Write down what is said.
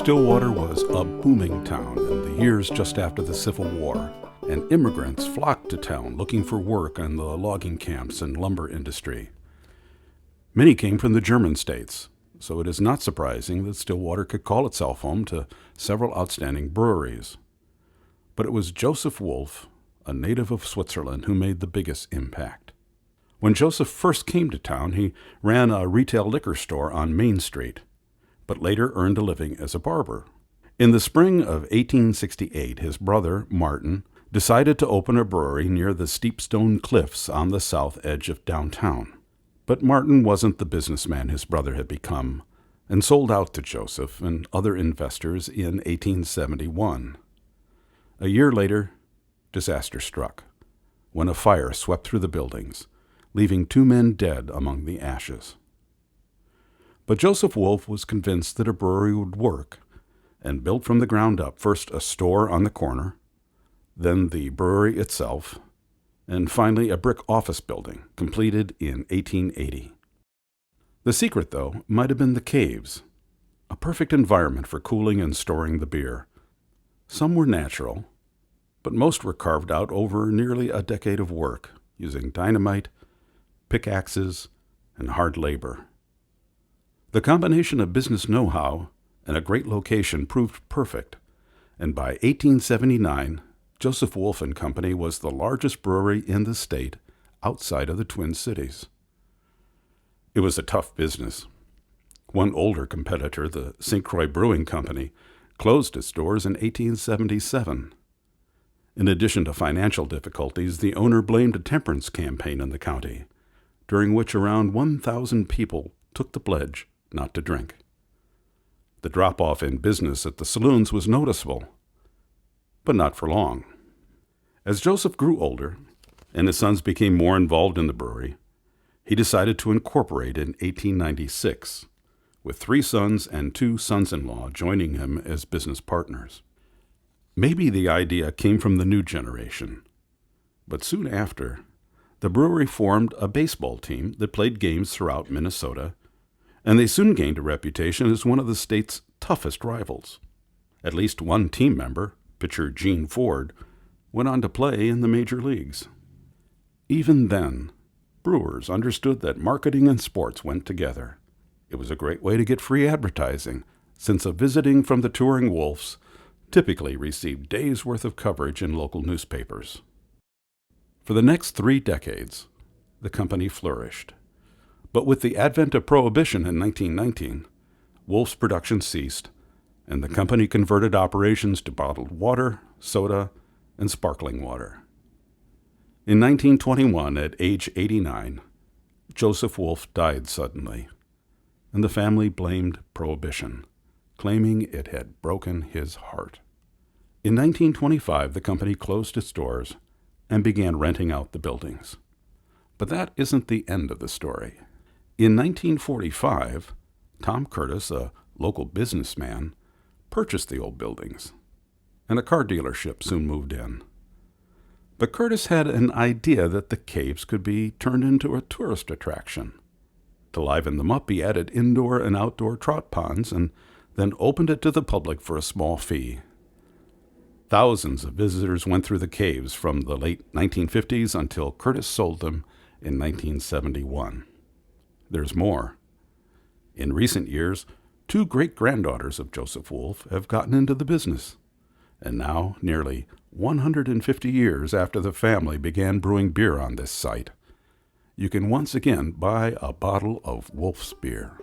Stillwater was a booming town in the years just after the Civil War, and immigrants flocked to town looking for work in the logging camps and lumber industry. Many came from the German states, so it is not surprising that Stillwater could call itself home to several outstanding breweries. But it was Joseph Wolf, a native of Switzerland, who made the biggest impact. When Joseph first came to town, he ran a retail liquor store on Main Street, but later earned a living as a barber. In the spring of 1868, his brother, Martin, decided to open a brewery near the steep stone cliffs on the south edge of downtown. But Martin wasn't the businessman his brother had become, and sold out to Joseph and other investors in 1871. A year later, disaster struck, when a fire swept through the buildings, leaving 2 men dead among the ashes. But Joseph Wolf was convinced that a brewery would work, and built from the ground up first a store on the corner, then the brewery itself, and finally a brick office building, completed in 1880. The secret, though, might have been the caves, a perfect environment for cooling and storing the beer. Some were natural, but most were carved out over nearly a decade of work, using dynamite, pickaxes, and hard labor. The combination of business know-how and a great location proved perfect, and by 1879, Joseph Wolf and Company was the largest brewery in the state outside of the Twin Cities. It was a tough business. One older competitor, the St. Croix Brewing Company, closed its doors in 1877. In addition to financial difficulties, the owner blamed a temperance campaign in the county, during which around 1,000 people took the pledge not to drink. The drop-off in business at the saloons was noticeable, but not for long. As Joseph grew older and his sons became more involved in the brewery, he decided to incorporate in 1896, with 3 sons and 2 sons-in-law joining him as business partners. Maybe the idea came from the new generation, but soon after, the brewery formed a baseball team that played games throughout Minnesota, and they soon gained a reputation as one of the state's toughest rivals. At least one team member, pitcher Gene Ford, went on to play in the major leagues. Even then, brewers understood that marketing and sports went together. It was a great way to get free advertising, since a visiting from the touring Wolves typically received days' worth of coverage in local newspapers. For the next 3 decades, the company flourished. But with the advent of Prohibition in 1919, Wolf's production ceased, and the company converted operations to bottled water, soda, and sparkling water. In 1921, at age 89, Joseph Wolf died suddenly, and the family blamed Prohibition, claiming it had broken his heart. In 1925, the company closed its doors and began renting out the buildings. But that isn't the end of the story. In 1945, Tom Curtis, a local businessman, purchased the old buildings, and a car dealership soon moved in. But Curtis had an idea that the caves could be turned into a tourist attraction. To liven them up, he added indoor and outdoor trout ponds and then opened it to the public for a small fee. Thousands of visitors went through the caves from the late 1950s until Curtis sold them in 1971. There's more. In recent years, 2 great-granddaughters of Joseph Wolf have gotten into the business, and now, nearly 150 years after the family began brewing beer on this site, you can once again buy a bottle of Wolf's beer.